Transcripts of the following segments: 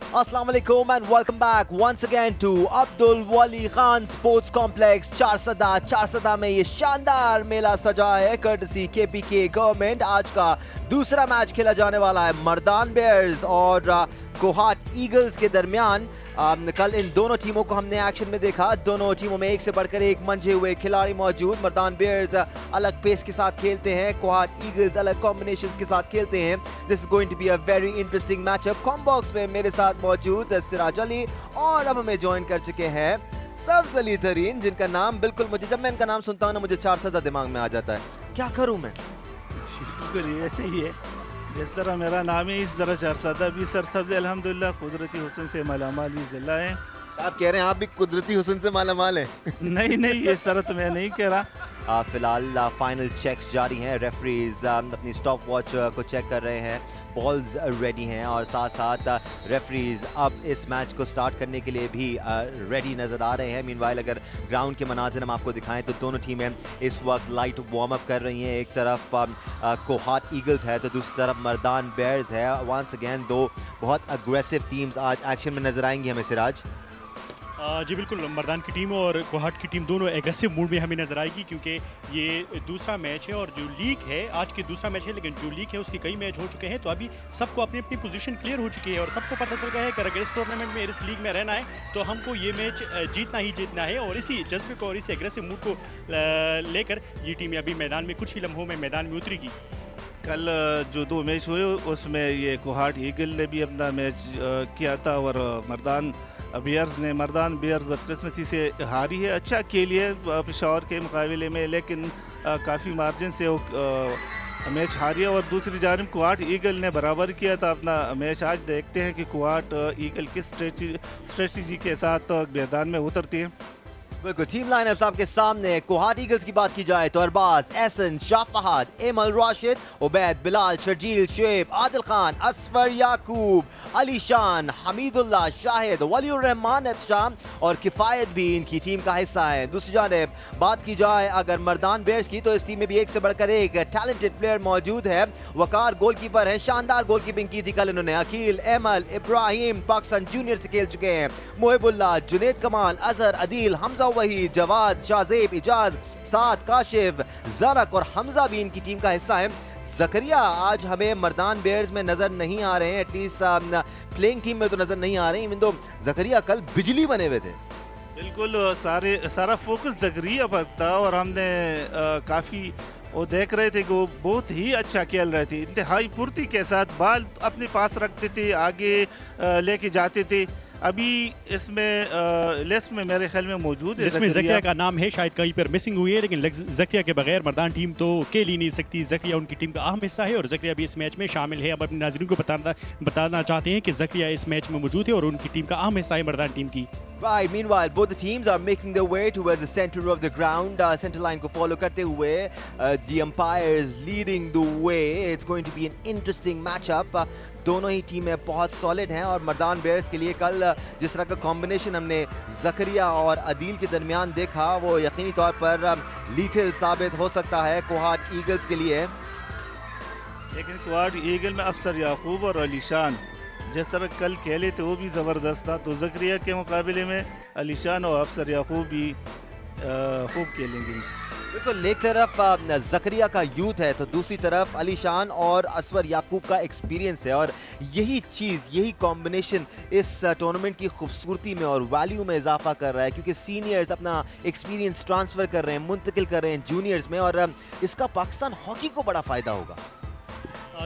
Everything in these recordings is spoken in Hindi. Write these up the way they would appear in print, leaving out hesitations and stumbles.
Assalamu alaikum and welcome back once again to Abdul Wali Khan Sports Complex Charsadda में ये शानदार मेला सजा है कर्टसी केपीके गवर्नमेंट। आज का दूसरा मैच खेला जाने वाला है मर्दान बेयर्स और कोहाट ईगल्स के दरमियान। कल इन दोनों टीमों को हमने एक्शन में देखा। दोनों टीमों में एक से बढ़कर एक मंझे हुए खिलाड़ी मौजूद। मर्दान बेयर्स अलग पेस के साथ खेलते हैं, कोहाट ईगल्स अलग कॉम्बिनेशंस के साथ खेलते हैं। This is going to be a very interesting matchup. कॉम्बॉक्स में मेरे साथ मौजूद सिराज अली और अब हमें ज्वाइन कर चुके हैं सब्ज अली तरीन, जिनका नाम बिल्कुल मुझे जब मैं इनका नाम सुनता हूँ ना मुझे चारसदा दिमाग में आ जाता है। क्या करूँ मैं? बिल्कुल ऐसे ही है, जिस तरह मेरा नाम है इस तरह चारसदा भी सरसब्ज अल्हम्दुलिल्लाह कुदरती हुस्न से मालामाल ही जिला है। आप कह रहे हैं आप भी कुदरती हुस्न से मालामाल हैं? नहीं ये सर तो मैं नहीं कह रहा। फिलहाल फाइनल चेक्स जारी हैं। रेफरीज अपनी स्टॉप वॉच को चेक कर रहे हैं, बॉल्स रेडी हैं और साथ साथ रेफरीज अब इस मैच को स्टार्ट करने के लिए भी रेडी नज़र आ रहे हैं। मीनवाइल अगर ग्राउंड के मनाज़िर हम आपको दिखाएं तो दोनों टीमें इस वक्त लाइट वार्म अप कर रही हैं। एक तरफ कोहाट ईगल्स है तो दूसरी तरफ मर्दान बेयर्स है। वंस अगेन दो बहुत अग्रेसिव टीम्स आज एक्शन में नजर आएंगी हमें सिराज। जी बिल्कुल, मर्दान की टीम और कोहाट की टीम दोनों एग्रेसिव मूड में हमें नजर आएगी क्योंकि ये दूसरा मैच है और जो लीग है आज की दूसरा मैच है, लेकिन जो लीग है उसके कई मैच हो चुके हैं तो अभी सबको अपनी अपनी पोजीशन क्लियर हो चुकी है और सबको पता चल गया है कि अगर इस टूर्नामेंट में इस लीग में रहना है तो हमको ये मैच जीतना ही जीतना है। और इसी जज्बे को और इस एग्रेसिव मूड को लेकर ये टीम अभी मैदान में कुछ ही लम्हों में मैदान में उतरेगी। कल जो दो मैच हुए उसमें ये कोहाट ईगल ने भी अपना मैच किया था और मर्दान बेयर्स बदकिस्मती से हारी है। अच्छा खेली है पेशावर के मुकाबले में, लेकिन काफ़ी मार्जिन से वो मैच हारी है। और दूसरी जानिब कोहाट ईगल ने बराबर किया था अपना मैच। आज देखते हैं कि कोहाट ईगल किस स्ट्रेटजी के साथ मैदान में उतरती है। बिल्कुल, टीम लाइनअप्स आपके सामने। कोहाट ईगल्स की बात की जाए तो अरबाज, एहसन, शाह फहद, एमल राशिद, उबैद, बिलाल, शर्जील, शुएब, आदिल खान, असफर याकूब, अली शान, हमीदुल्लाह, शाहिद, वलीउर रहमान अच्छा और किफायत भी इनकी टीम का हिस्सा है। दूसरी जानिब बात की जाए अगर मर्दान बेयर्स की तो इस टीम में भी एक से बढ़कर एक टैलेंटेड प्लेयर मौजूद है। वकार गोलकीपर है, शानदार गोलकीपिंग की थी कल इन्होंने। अकील, एमल, इब्राहिम पाकिस्तान जूनियर से खेल चुके हैं। मुहिबुल्लाह, जुनेद कमाल, अजहर, अदील, हमजा वही, जवाद, शाजेब, इजाज, साद, काशिफ, ज़रक और हमजा भी इनकी टीम का हिस्सा है। ज़करिया आज हमें मर्दान बेयर्स में नजर नहीं आ रहे हैं, एटलीस्ट प्लेइंग टीम में तो नजर नहीं आ रहे हैं। इवन दो ज़करिया कल बिजली बने हुए थे। बिल्कुल सारा फोकस ज़करिया पर था और हमने काफ़ी वो देख रहे थे कि वो बहुत ही अच्छा खेल रहे थे। इंतहाई फुर्ती के साथ बाल अपने पास रखते थे, आगे लेके जाते थे। अभी इसमें लिस्ट में मेरे ख्याल में मौजूद है, इसमें ज़किया का नाम है, शायद कहीं पर मिसिंग हुई है, लेकिन ज़किया के बगैर मर्दान टीम तो खेल ही नहीं सकती। ज़किया उनकी टीम का अहम हिस्सा है और ज़किया भी इस मैच में शामिल है। अब अपने नाज़रीन को बताना चाहते हैं कि ज़किया इस मैच में मौजूद है और उनकी टीम का अहम हिस्सा है मर्दान टीम की। Right, meanwhile, both the teams are making their way towards the center of the ground. Center line को follow करते हुए, the umpires leading the way. It's going to be an interesting matchup. दोनों ही टीमें बहुत सॉलिड हैं और मर्दान बेयर्स के लिए कल जिस तरह का कॉम्बिनेशन हमने ज़करिया और अदील के दरमियान देखा वो यकीनी तौर पर लीथल साबित हो सकता है कोहाट ईगल्स के लिए। लेकिन कोहाट ईगल में अफसर याकूब और अली शान जिस तरह कल खेले थे वो भी ज़बरदस्त था, तो ज़करिया के मुकाबले में अली शान और अफसर याकूब भी खूब खेलेंगे। बिल्कुल, एक तरफ ज़करिया का यूथ है तो दूसरी तरफ अली शान और असवर याकूब का एक्सपीरियंस है और यही चीज़, यही कॉम्बिनेशन इस टूर्नामेंट की खूबसूरती में और वैल्यू में इजाफा कर रहा है क्योंकि सीनियर्स अपना एक्सपीरियंस ट्रांसफ़र कर रहे हैं, मुंतकिल कर रहे हैं जूनियर्स में और इसका पाकिस्तान हॉकी को बड़ा फ़ायदा होगा।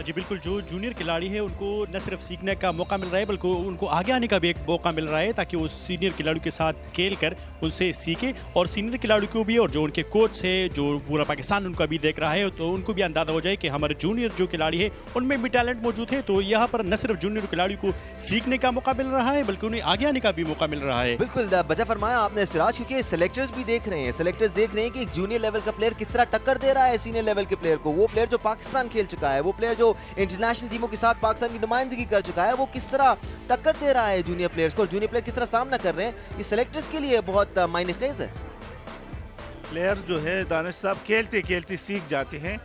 जी बिल्कुल, जो जूनियर खिलाड़ी है उनको न सिर्फ सीखने का मौका मिल रहा है बल्कि उनको आगे आने का भी एक मौका मिल रहा है ताकि वो सीनियर खिलाड़ियों के साथ खेल कर उनसे सीखे और सीनियर खिलाड़ियों को भी और जो उनके कोच है जो पूरा पाकिस्तान उनका भी देख रहा है तो उनको भी अंदाजा हो जाए कि हमारे जूनियर जो खिलाड़ी है उनमें भी टैलेंट मौजूद है। तो यहाँ पर न सिर्फ जूनियर खिलाड़ियों को सीखने का मौका मिल रहा है बल्कि उन्हें आगे आने का भी मौका मिल रहा है। बिल्कुल बजा फरमाया आपने सिराज, क्योंकि सेलेक्टर्स भी देख रहे हैं, सेलेक्टर्स देख रहे हैं कि एक जूनियर लेवल का प्लेयर किस तरह टक्कर दे रहा है सीनियर लेवल के प्लेयर को। वो प्लेयर जो पाकिस्तान खेल चुका है, वो प्लेयर जो इंटरनेशनल टीमों के साथ पाकिस्तान की नुमाइंदगी कर चुका है, वो किस तरह टक्कर दे रहा है जूनियर प्लेयर्स को और जूनियर प्लेयर किस तरह सामना कर रहे हैं, ये सेलेक्टर्स के लिए बहुत मायने खेज है। प्लेयर जो है दानिश साहब खेलते खेलते सीख जाते हैं,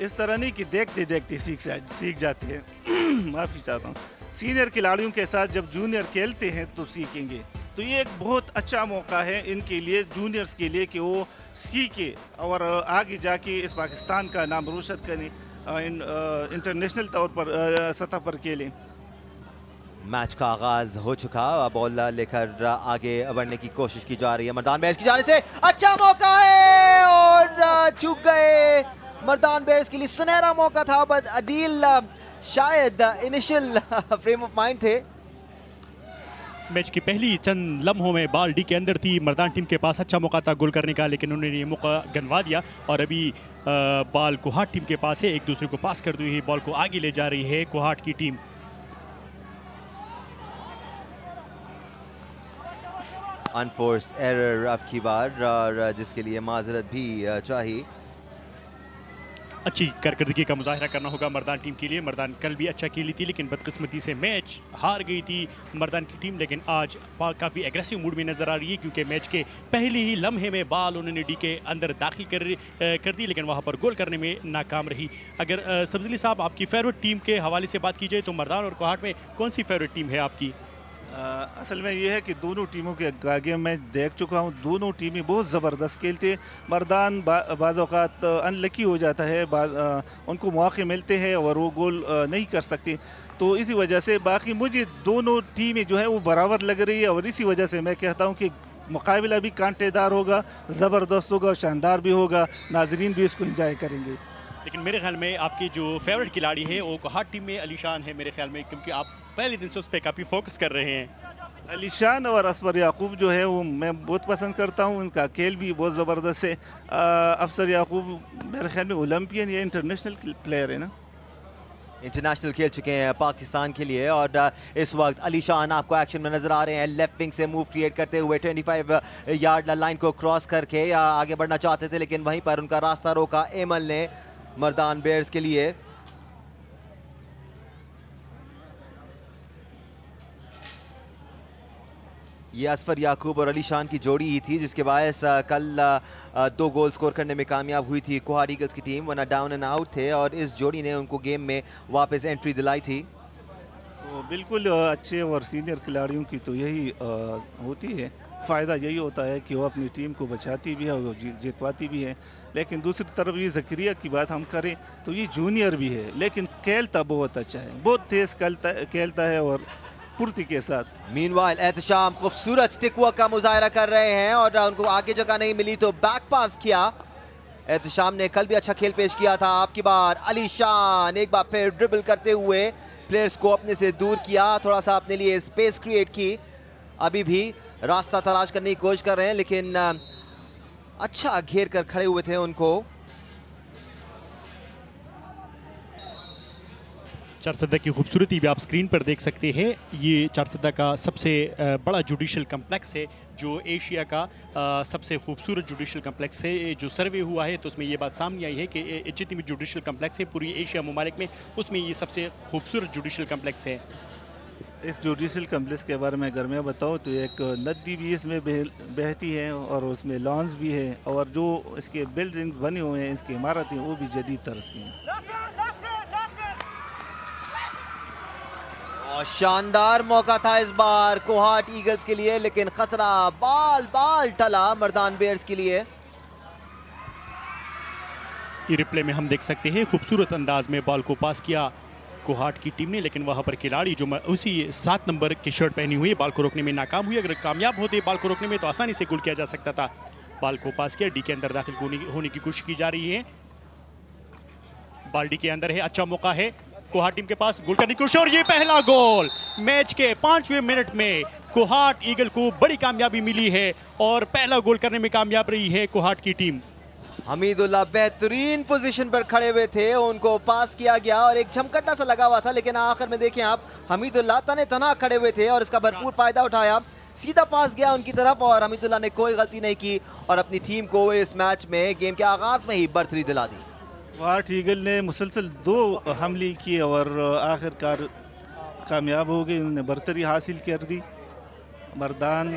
इस तरह नहीं कि देखते देखते सीख जाते हैं माफ़ी चाहता हूँ, सीनियर खिलाड़ियों के साथ जब जूनियर खेलते हैं तो सीखेंगे। तो ये एक बहुत अच्छा मौका है इनके लिए, जूनियर्स के लिए, कि वो सीखे और आगे जाके इस पाकिस्तान का नाम रोशन करें, इंटरनेशनल तौर पर सतह पर खेलें। मैच का आगाज हो चुका, बॉल लेकर आगे बढ़ने की कोशिश की जा रही है मर्दान बेयर्स की जाने से। अच्छा मौका है और चूक गए मर्दान बेयर्स के लिए, सुनहरा मौका था, बट अदील शायद इनिशियल फ्रेम ऑफ माइंड थे। मैच की पहली चंद लम्हों में बॉल डी के अंदर थी, मर्दान टीम के पास अच्छा मौका था गोल करने का, लेकिन उन्होंने ये मौका गंवा दिया और अभी बॉल कोहाट टीम के पास है। एक दूसरे को पास करती हुई बॉल को आगे ले जा रही है कोहाट की टीम। अनफोर्स्ड एरर अब की बार, और जिसके लिए माजरत भी चाहिए। अच्छी कारकर्दगी का मुजाहरा करना होगा मर्दान टीम के लिए। मर्दान कल भी अच्छा खेली थी, लेकिन बदकिस्मती से मैच हार गई थी मर्दान की टीम, लेकिन आज काफ़ी एग्रेसिव मूड में नजर आ रही है, क्योंकि मैच के पहले ही लम्हे में बॉल उन्होंने डी के अंदर दाखिल कर दी, लेकिन वहां पर गोल करने में नाकाम रही। अगर सब्जली साहब आपकी फेवरेट टीम के हवाले से बात की जाए तो मर्दान और कोहाट में कौन सी फेवरेट टीम है आपकी? असल में ये है कि दोनों टीमों के आगे मैं देख चुका हूँ, दोनों टीमें बहुत ज़बरदस्त खेलते हैं। मर्दान बाज़ औक़ात अनलकी हो जाता है, उनको मौके मिलते हैं और वो गोल नहीं कर सकते, तो इसी वजह से बाकी मुझे दोनों टीमें जो है वो बराबर लग रही है, और इसी वजह से मैं कहता हूँ कि मुकाबला भी कांटेदार होगा, ज़बरदस्त होगा, शानदार भी होगा, नाजरीन भी इसको एंजॉय करेंगे। लेकिन मेरे ख्याल में आपकी जो फेवरेट खिलाड़ी है वो कोहाट टीम में अलीशान है मेरे ख्याल में, क्योंकि आप पहले दिन से उस पर काफ़ी फोकस कर रहे हैं। अलीशान और असफर याकूब जो है वो मैं बहुत पसंद करता हूँ, उनका खेल भी बहुत ज़बरदस्त है। अफसर याकूब मेरे ख्याल में ओलंपियन या इंटरनेशनल प्लेयर है ना, इंटरनेशनल खेल चुके हैं पाकिस्तान के लिए, और इस वक्त अलीशान आपको एक्शन में नजर आ रहे हैं, लेफ्ट विंग से मूव क्रिएट करते हुए 25 यार्ड लाइन को क्रॉस करके या आगे बढ़ना चाहते थे, लेकिन वहीं पर उनका रास्ता रोका एमल ने मर्दान बेयर्स के लिए। ये असफर याकूब और अलीशान की जोड़ी ही थी जिसके बायस कल 2 गोल स्कोर करने में कामयाब हुई थी कोहाट ईगल्स की टीम, वरना डाउन एंड आउट थे, और इस जोड़ी ने उनको गेम में वापस एंट्री दिलाई थी। तो बिल्कुल अच्छे और सीनियर खिलाड़ियों की तो यही होती है, फ़ायदा यही होता है कि वो अपनी टीम को बचाती भी है और जितवाती भी है। लेकिन दूसरी तरफ ये ज़करिया की बात हम करें तो ये जूनियर भी है, लेकिन खेलता बहुत अच्छा है, बहुत तेज़ खेलता है और फुर्ती के साथ। मीनवाइल एहतशाम खूबसूरत स्टिक वर्क का मुजाहरा कर रहे हैं, और उनको आगे जगह नहीं मिली तो बैक पास किया। एहतशाम ने कल भी अच्छा खेल पेश किया था, आपकी बार अलीशान एक बार फिर ड्रिबल करते हुए प्लेयर्स को अपने से दूर किया, थोड़ा सा अपने लिए स्पेस क्रिएट की, अभी भी रास्ता तलाश करने की कोशिश कर रहे हैं, लेकिन अच्छा घेर कर खड़े हुए थे उनको। चारसद्दा की खूबसूरती भी आप स्क्रीन पर देख सकते हैं। ये चारसद्दा का सबसे बड़ा जुडिशल कम्प्लेक्स है, जो एशिया का सबसे खूबसूरत जुडिशल कम्प्लेक्स है। जो सर्वे हुआ है तो उसमें ये बात सामने आई है कि जितनी भी जुडिशल कम्प्लेक्स है पूरी एशिया ममालिक में, उसमें ये सबसे खूबसूरत जुडिशल कम्प्लेक्स है। इस जुडिशल कम्प्लेक्स के बारे में अगर मैं बताऊं तो एक नदी भी इसमें बहती है, और उसमें लॉन्स भी है, और जो इसके बिल्डिंग्स बने हुए हैं, इसकी इमारतें, वो भी जदीद तर्ज की हैं। और शानदार मौका था इस बार कोहाट ईगल्स के लिए, लेकिन खतरा बाल टला मर्दान बेयर्स के लिए। रिप्ले में हम देख सकते हैं खूबसूरत अंदाज में बॉल को पास किया कोहाट की टीम ने, लेकिन वहां पर खिलाड़ी जो उसी 7 नंबर की शर्ट पहनी हुई बॉल को रोकने में नाकाम हुई। अगर कामयाब होते बॉल को रोकने में तो आसानी से गोल किया जा सकता था। बॉल को पास किया, डी के अंदर दाखिल होने की कोशिश की जा रही है, बॉल डी के अंदर है, अच्छा मौका है कोहाट टीम के पास गोल करने की कोशिश, और ये पहला गोल मैच के 5वें मिनट में कोहाट ईगल को बड़ी कामयाबी मिली है, और पहला गोल करने में कामयाब रही है कोहाट की टीम। हमीदुल्लाह बेहतरीन पोजीशन पर खड़े हुए थे, उनको पास किया गया और एक झमकट्टा सा लगा हुआ था, लेकिन आखिर में देखें आप हमीदुल्लाह तने तना खड़े हुए थे और इसका भरपूर फायदा उठाया, सीधा पास गया उनकी तरफ, और हमीदुल्लाह ने कोई गलती नहीं की और अपनी टीम को इस मैच में गेम के आगाज में ही बर्तरी दिला दी। कोहाट ईगल ने मुसलसल 2 हमले किए और आखिरकार कामयाब हो गए, उन्होंने बर्तरी हासिल कर दी। मर्दान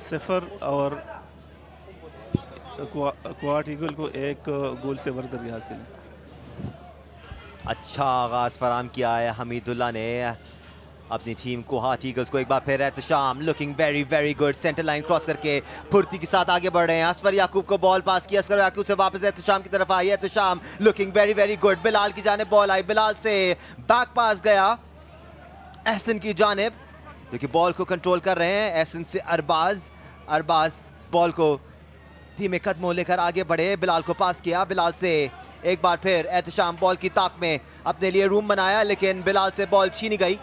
0 और कोहाट ईगल को 1 गोल से बर्तरी हासिल। अच्छा आगाज फराम किया है हमीदुल्लाह ने, अपनी टीम कोहाट ईगल्स को एक बार फिर Ehtesham looking very very good, centre line cross करके फुर्ती के साथ आगे बढ़ रहे हैं। असफर याकूब को बॉल पास किया, असफर याकूब से वापस एहतशाम की तरफ आई, Ehtesham looking very very good, Bilal की जानिब बॉल आई, बिलाल से बैक पास गया एहसन की जानिब, क्योंकि बॉल को कंट्रोल कर रहे हैं एहसन से अरबाज बॉल को धीमे कदमों लेकर आगे बढ़े, बिलाल को पास किया, बिलाल से एक बार फिर एहतशाम बॉल की ताक में अपने लिए रूम बनाया, लेकिन बिलाल से बॉल छीनी गई।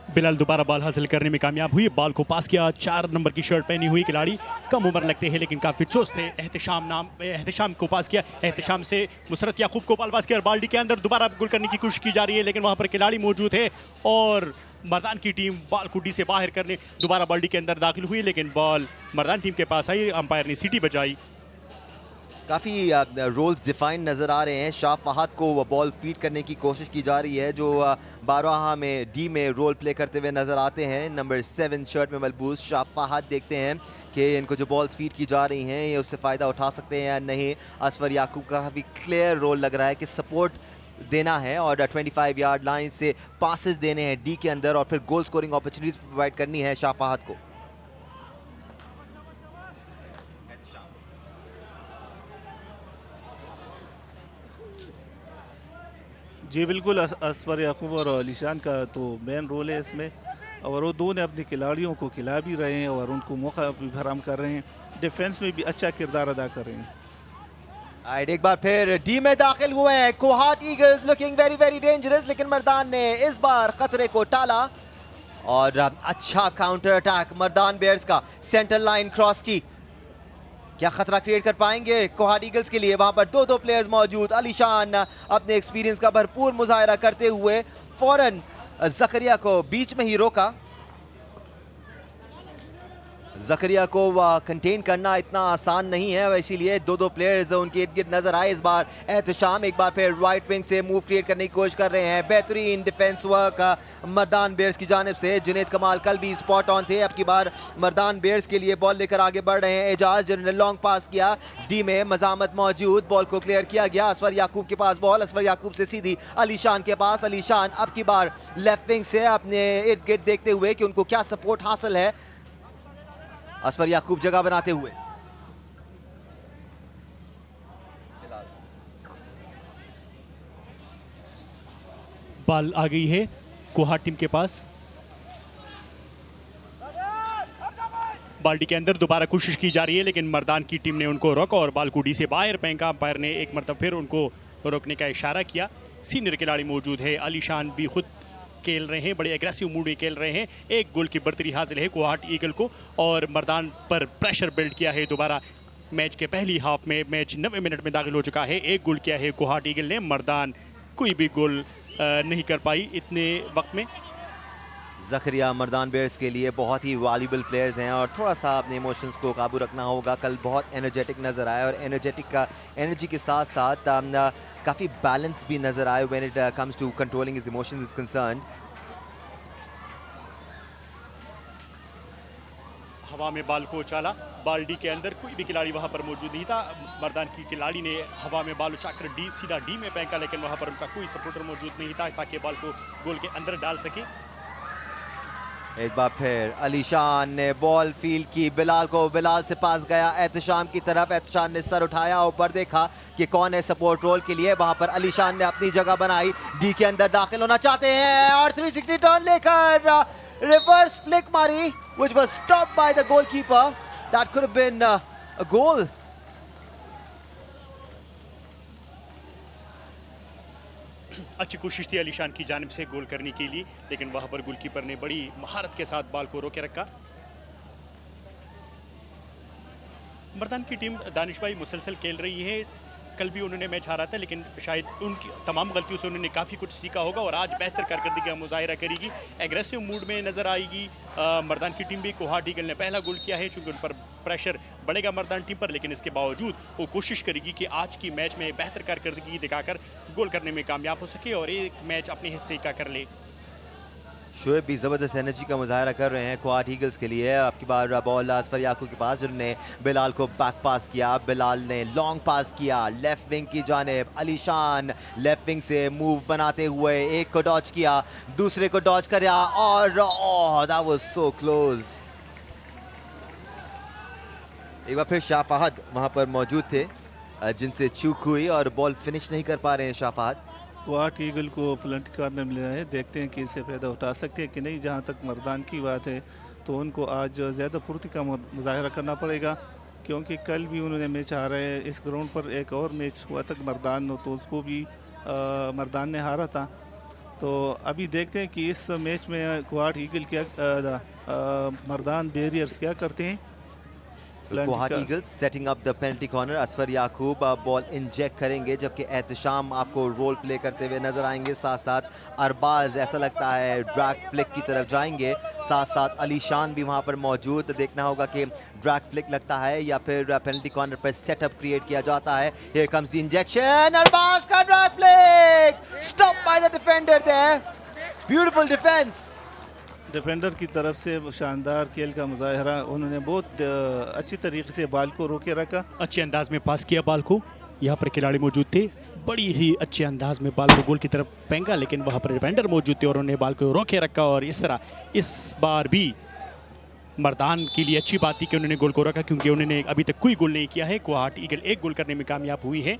बिलाल दोबारा बॉल हासिल करने में कामयाब हुई, बॉल को पास किया, 4 नंबर की शर्ट पहनी हुई खिलाड़ी, कम उम्र लगते हैं लेकिन काफी चुस्त थे। एहतशाम को पास किया, एहतशाम से मुसरत याकूब को बॉल पास किया, बाल्टी के अंदर दोबारा गोल करने की कोशिश की जा रही है, लेकिन वहां पर खिलाड़ी मौजूद है और मर्दान की टीम बॉल को डी से बाहर करने दोबारा बाल्टी के अंदर दाखिल हुई, लेकिन बॉल मर्दान टीम के पास आई, अंपायर ने सीटी बजाई। काफ़ी रोल्स डिफाइन नज़र आ रहे हैं। शाह फहद को बॉल फीड करने की कोशिश की जा रही है, जो बारहा में डी में रोल प्ले करते हुए नज़र आते हैं। नंबर 7 शर्ट में मलबूस शाह फहद, देखते हैं कि इनको जो बॉल्स फीड की जा रही हैं ये उससे फ़ायदा उठा सकते हैं या नहीं। असफर याकूब का काफ़ी क्लियर रोल लग रहा है कि सपोर्ट देना है और 25 यार्ड लाइन से पासेस देने हैं डी के अंदर और फिर गोल स्कोरिंग अपॉर्चुनिटीज प्रोवाइड करनी है शाह फहद को। जी बिल्कुल, असफर याकूब और अलीशान का तो मेन रोल है इसमें, और वो दोनों अपने खिलाड़ियों को खिला भी रहे हैं और उनको मौका भी फराहम कर रहे हैं, डिफेंस में भी अच्छा किरदार अदा कर रहे हैं। एक बार फिर डी में दाखिल हुए हैं Kohat eagles, looking very very dangerous, लेकिन मर्दान ने इस बार खतरे को टाला और अच्छा काउंटर अटैक मर्दान बेयर्स का, सेंटर लाइन क्रॉस की, क्या खतरा क्रिएट कर पाएंगे कोहाट ईगल्स के लिए। वहां पर दो प्लेयर्स मौजूद, अलीशान अपने एक्सपीरियंस का भरपूर मुजाहरा करते हुए फौरन जकरिया को बीच में ही रोका। जकरिया को कंटेन करना इतना आसान नहीं है, इसीलिए दो प्लेयर्स उनके इर्द गिर्द नजर आए। इस बार एहतशाम एक बार फिर राइट विंग से मूव क्रिएट करने की कोशिश कर रहे हैं, बेहतरीन डिफेंस वर्क मर्दान बेयर्स की जानिब से। जुनेद कमाल कल भी स्पॉट ऑन थे, अब की बार मर्दान बेयर्स के लिए बॉल लेकर आगे बढ़ रहे हैं एजाज, जिन्होंने लॉन्ग पास किया, डी में मजामत मौजूद, बॉल को क्लियर किया गया, असफर याकूब के पास बॉल, असफर याकूब से सीधी अलीशान के पास, अलीशान अब की बार लेफ्ट विंग से अपने इर्द गिर्द देखते हुए कि उनको क्या सपोर्ट हासिल है, असफर याकूब जगह बनाते हुए। बॉल आ गई है कोहाट टीम के पास, बाल्टी के अंदर दोबारा कोशिश की जा रही है, लेकिन मर्दान की टीम ने उनको रोका और बॉल को डी से बाहर फेंका। अंपायर ने एक मरतबा फिर उनको रोकने का इशारा किया। सीनियर खिलाड़ी मौजूद है, अलीशान भी खुद खेल रहे हैं, बड़े एग्रेसिव मूड में खेल रहे हैं। एक गोल की बढ़तरी हासिल है कोहाट ईगल को और मर्दान पर प्रेशर बिल्ड किया है दोबारा। मैच के पहली हाफ में मैच 90 मिनट में दाखिल हो चुका है, एक गोल किया है कोहाट ईगल ने, मर्दान कोई भी गोल नहीं कर पाई इतने वक्त में। जकरिया मर्दान बेयर्स के लिए बहुत ही वैल्यूबल प्लेयर्स हैं और थोड़ा सा अपने इमोशंस को काबू रखना होगा। कल बहुत एनर्जेटिक नज़र आया और एनर्जी के साथ साथ काफ़ी बैलेंस भी नज़र आए when it comes to controlling his emotions is concerned. हवा में बॉल को उछाला, बॉल डी के अंदर, कोई भी खिलाड़ी वहां पर मौजूद नहीं था। मर्दान की खिलाड़ी ने हवा में बॉल उछाकर सीधा डी में फेंका, लेकिन वहां पर उनका कोई सपोर्टर मौजूद नहीं था ताकि बॉल को गोल के अंदर डाल सके। एक बार फिर अलीशान ने बॉल फील्ड की, बिलाल को, बिलाल से पास गया एहतशाम की तरफ, एहतशाम ने सर उठाया, ऊपर देखा कि कौन है सपोर्ट रोल के लिए, वहां पर अलीशान ने अपनी जगह बनाई, डी के अंदर दाखिल होना चाहते हैं और 360 टर्न लेकर रिवर्स फ्लिक मारी which was stopped by the goalkeeper. That could have been a goal. अच्छी कोशिश थी अलीशान की जानिब से गोल करने के लिए, लेकिन वहां पर गोलकीपर ने बड़ी महारत के साथ बॉल को रोके रखा। मर्दान की टीम दानिश भाई मुसलसल खेल रही है, कल भी उन्होंने मैच हारा था, लेकिन शायद उनकी तमाम गलतियों से उन्होंने काफ़ी कुछ सीखा होगा और आज बेहतर कारकर्दगी का मुजाहिरा करेगी, एग्रेसिव मूड में नजर आएगी। मर्दान की टीम भी, कोहाट ईगल ने पहला गोल किया है, चूंकि उन पर प्रेशर बढ़ेगा मर्दान टीम पर, लेकिन इसके बावजूद वो कोशिश करेगी कि आज की मैच में बेहतर कारकर्दगी दिखाकर गोल करने में कामयाब हो सके और एक मैच अपने हिस्से का कर ले। शोएब भी ज़बरदस्त एनर्जी का मुजाहरा कर रहे हैं क्वाड ईगल्स के लिए। आपकी बार बॉल असफर याकूब के पास, जिन्होंने बिलाल को बैक पास किया। बिलाल ने लॉन्ग पास किया लेफ्ट विंग की जानिब। अलीशान लेफ्ट विंग से मूव बनाते हुए एक को डॉच किया, दूसरे को डॉच किया और oh that was so close. एक बार फिर शाह फहद वहां पर मौजूद थे, जिनसे चूक हुई और बॉल फिनिश नहीं कर पा रहे हैं शाह फहद। क्वाड ईगल को प्लेंटी कॉर्नर मिला है, देखते हैं कि इससे फ़ायदा उठा सकते हैं कि नहीं। जहां तक मर्दान की बात है तो उनको आज ज़्यादा फुर्ती का मुजाहरा करना पड़ेगा, क्योंकि कल भी उन्होंने मैच हारा है। इस ग्राउंड पर एक और मैच हुआ था मर्दान, तो उसको भी मर्दान ने हारा था। तो अभी देखते हैं कि इस मैच में क्वाड ईगल क्या मर्दान बैरियर्स क्या करते हैं। Quad eagles setting up the penalty corner. Asfar Yakub ball inject करेंगे, जबकि एहतशाम आपको रोल प्ले करते हुए नजर आएंगे। साथ साथ अरबाज ऐसा लगता है ड्रैग फ्लिक की तरफ जाएंगे, साथ साथ अलीशान भी वहां पर मौजूद। देखना होगा कि ड्रैग फ्लिक लगता है या फिर पेनल्टी कॉर्नर पर सेटअप क्रिएट किया जाता है। Here comes the injection, Arbaz का drag flick, stop by the defender there, beautiful defence. Defender की तरफ से शानदार खेल का मुजाहरा, उन्होंने बहुत अच्छी तरीके से बॉल को रोके रखा, अच्छे अंदाज में पास किया बॉल को। यहाँ पर खिलाड़ी मौजूद थे, बड़ी ही अच्छे अंदाज में बॉल को गोल की तरफ फेंका, लेकिन वहाँ पर डिफेंडर मौजूद थे और उन्होंने बॉल को रोके रखा। और इस तरह इस बार भी मर्दान के लिए अच्छी बात थी कि उन्होंने गोल को रखा, क्योंकि उन्होंने अभी तक कोई गोल नहीं किया है। क्वाड ईगल एक गोल करने में कामयाब हुई है।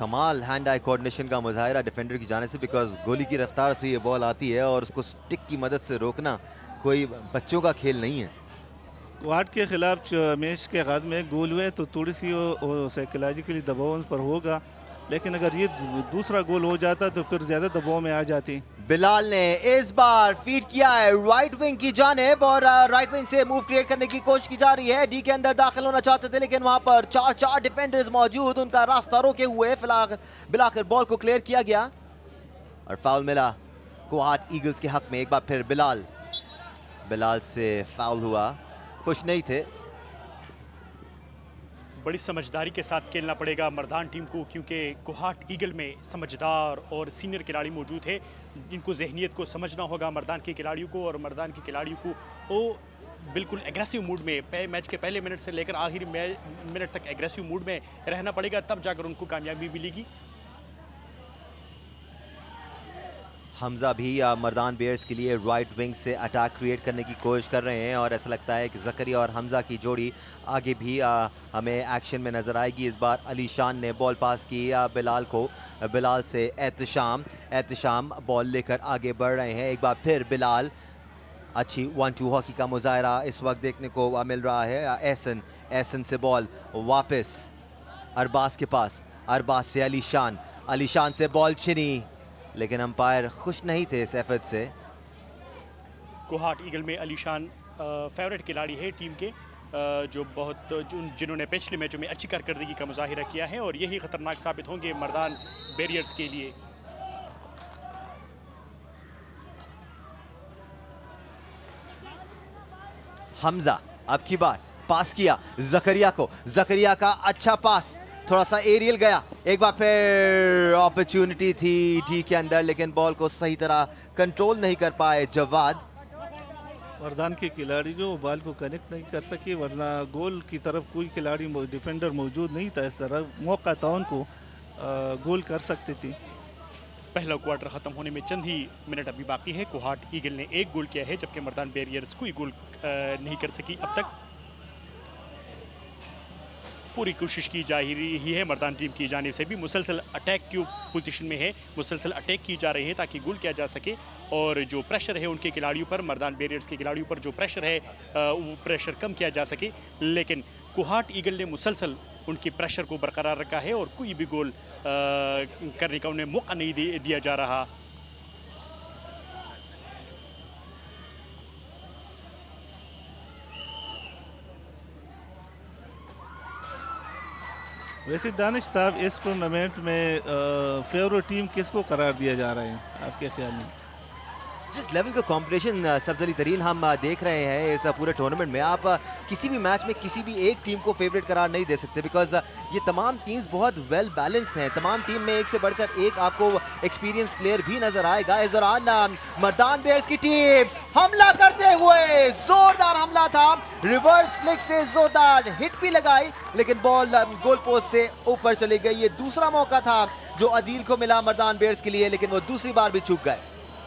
कमाल हैंड आई कोऑर्डिनेशन का मुजाहिरा डिफेंडर की जाने से, बिकॉज गोली की रफ्तार से ये बॉल आती है और उसको स्टिक की मदद से रोकना कोई बच्चों का खेल नहीं है। क्वाड के खिलाफ मैच के आगाज में गोल हुए तो थोड़ी सी साइकोलॉजिकली दबाव उन पर होगा, लेकिन अगर ये दूसरा गोल हो जाता तो फिर ज्यादा दबाव में आ जाती। बिलाल ने इस बार फीड किया है राइट विंग की जानिब और राइट विंग से मूव क्रिएट करने की कोशिश की जा रही है। डी के अंदर दाखिल होना चाहते थे, लेकिन वहां पर चार डिफेंडर्स मौजूद, उनका रास्ता रोके हुए बिलाकर बॉल को क्लियर किया गया और फाउल मिला क्वाड ईगल्स के हक में। एक बार फिर बिलाल से फाउल हुआ, खुश नहीं थे। बड़ी समझदारी के साथ खेलना पड़ेगा मर्दान टीम को, क्योंकि क्वाड ईगल में समझदार और सीनियर खिलाड़ी मौजूद है, जिनको जहनियत को समझना होगा मर्दान के खिलाड़ियों को। और मर्दान के खिलाड़ियों को वो बिल्कुल एग्रेसिव मूड में मैच के पहले मिनट से लेकर आखिरी मिनट तक एग्रेसिव मूड में रहना पड़ेगा, तब जाकर उनको कामयाबी मिलेगी। हमजा भी मर्दान बेयर्स के लिए राइट विंग से अटैक क्रिएट करने की कोशिश कर रहे हैं और ऐसा लगता है कि ज़करिया और हमजा की जोड़ी आगे भी हमें एक्शन में नज़र आएगी। इस बार अलीशान ने बॉल पास की बिलाल को, बिलाल से एहतशाम बॉल लेकर आगे बढ़ रहे हैं। एक बार फिर बिलाल, अच्छी 1-2 हॉकी का मुजाहरा इस वक्त देखने को मिल रहा है। एहसन से बॉल वापस अरबाज के पास, अरबाज से अलीशान से बॉल छिनी, लेकिन अंपायर खुश नहीं थे इस एफर्ट से। क्वाड ईगल में अलीशान फेवरेट खिलाड़ी है टीम के, जिन्होंने पिछले मैचों में अच्छी कारकर्दगी का मुजाहिरा किया है और यही खतरनाक साबित होंगे मर्दान बैरियर्स के लिए। हमजा अब की बार पास किया ज़करिया का अच्छा पास, थोड़ा सा एरियल गया। एक बार फिर अपॉर्चुनिटी थी डी के अंदर, लेकिन बॉल को सही तरह कंट्रोल नहीं कर पाए जवाद। मर्दान के खिलाड़ी जो बॉल को कनेक्ट नहीं कर सके, वरना गोल की तरफ कोई खिलाड़ी डिफेंडर मौजूद नहीं था, इस तरह मौका था उनको गोल कर सकते थे। पहला क्वार्टर खत्म होने में चंद ही मिनट अभी बाकी है। क्वाड ईगल ने एक गोल किया है, जबकि मर्दान बैरियर्स कोई गोल नहीं कर सकी अब तक। पूरी कोशिश की जा रही है मर्दान टीम की जानिब से भी, मुसलसल अटैक की पोजीशन में है, मुसलसल अटैक की जा रही है ताकि गोल किया जा सके। और जो प्रेशर है उनके खिलाड़ियों पर, मर्दान बैरियर्स के खिलाड़ियों पर जो प्रेशर है वो प्रेशर कम किया जा सके, लेकिन क्वाड ईगल ने मुसलसल उनके प्रेशर को बरकरार रखा है और कोई भी गोल करने का उन्हें मौका नहीं दिया जा रहा। वैसे दानिश साहब, इस टूर्नामेंट में फेवरेट टीम किसको करार दिया जा रहा है आपके ख्याल में? जिस लेवल का कंपटीशन सब्ज़ली तरीन हम देख रहे हैं इस पूरे टूर्नामेंट में, आप किसी भी मैच में किसी भी एक टीम को फेवरेट करार नहीं दे सकते, बिकॉज ये तमाम टीम्स बहुत वेल बैलेंस्ड हैं। तमाम टीम में एक से बढ़कर एक आपको एक्सपीरियंस प्लेयर भी नजर आएगा। इस दौरान मर्दान बेयर्स की टीम हमला करते हुए, जोरदार हमला था, रिवर्स फ्लिक से जोरदार हिट भी लगाई, लेकिन बॉल गोल पोस्ट से ऊपर चली गई। ये दूसरा मौका था जो अदील को मिला मर्दान बेयर्स के लिए, लेकिन वो दूसरी बार भी चूक गए।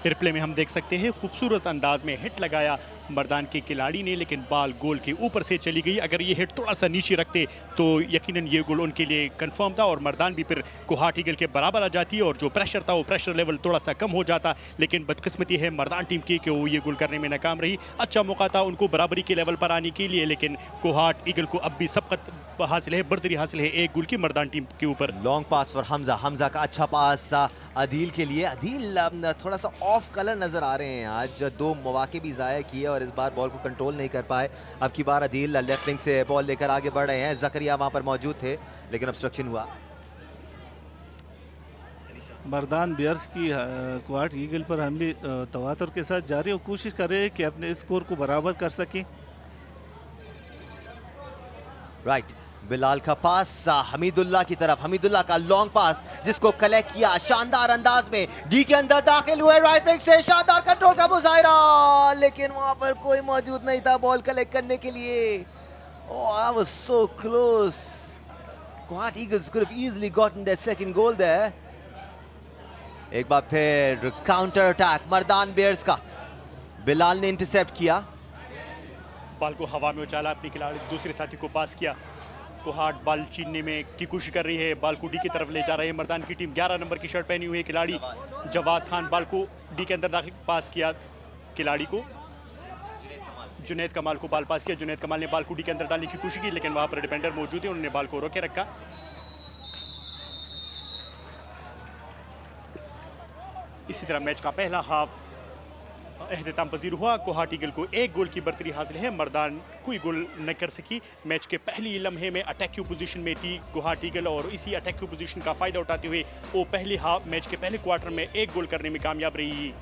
फिर प्ले में हम देख सकते हैं खूबसूरत अंदाज में हिट लगाया मर्दान के खिलाड़ी ने, लेकिन बॉल गोल के ऊपर से चली गई। अगर ये हिट थोड़ा सा नीचे रखते तो यकीनन ये गोल उनके लिए कंफर्म था और मर्दान भी फिर कोहाट ईगल के बराबर आ जाती है और जो प्रेशर था वो प्रेशर लेवल थोड़ा सा कम हो जाता। लेकिन बदकिस्मती है मर्दान टीम की कि वो ये गोल करने में नाकाम रही। अच्छा मौका था उनको बराबरी के लेवल पर आने के लिए, लेकिन कोहाट ईगल को अब भी सबकत हासिल है, बर्तरी हासिल है एक गोल की मर्दान टीम के ऊपर। Long pass for Hamza, Hamza का अच्छा पास अदील के लिए। अदील थोड़ा सा ऑफ कलर नजर आ रहे हैं आज, दो मौके भी ज़ाया किए और इस बार बॉल को कंट्रोल नहीं कर पाए। अब की बार अदील लेफ्ट विंग से बॉल लेकर आगे बढ़ रहे हैं। जकरिया वहां पर मौजूद थे लेकिन ऑब्स्ट्रक्शन हुआ। मर्दान बियर्स की कोहाट ईगल पर हमले तवातर के साथ जारी और कोशिश कर रहे हैं कि अपने स्कोर को बराबर कर सकें। राइट, बिलाल का पास हमीदुल्लाह की तरफ, हमीदुल्लाह का लॉन्ग पास जिसको कलेक्ट किया शानदार अंदाज में, डी के अंदर दाखिल हुए राइट विंग से, शानदार कंट्रोल का मुजाहिरा, लेकिन वहां पर कोई मौजूद नहीं था बॉल कलेक्ट करने के लिए। Oh, I was so close. Kohat Eagles could have easily gotten their second goal there. एक बार फिर काउंटर अटैक मर्दान बेयर्स का, बिलाल ने इंटरसेप्ट किया, बॉल को हवा में उछाला, अपने खिलाड़ी दूसरे साथी को पास किया। कोहाट बॉल छीनने में की कोशिश कर रही है, बॉल को डी की तरफ ले जा रहे हैं मर्दान की टीम। 11 नंबर की शर्ट पहनी हुई है खिलाड़ी जवाद खान, बॉल को डी के अंदर दाखिल पास किया खिलाड़ी को, जुनैद कमाल को बॉल पास किया। जुनैद कमाल ने बॉल को डी के अंदर डालने की कोशिश की, लेकिन वहां पर डिफेंडर मौजूद है, उन्होंने बॉल को रोके रखा। इसी तरह मैच का पहला हाफ एहतिमाम पजीर हुआ। कोहाट ईगल को एक गोल की बर्तरी हासिल है, मर्दान कोई गोल न कर सकी। मैच के पहली लम्हे में अटैकिंग पोजीशन में थी कोहाट ईगल और इसी अटैकिंग पोजीशन का फायदा उठाते हुए वो पहले हाफ मैच के पहले क्वार्टर में एक गोल करने में कामयाब रही।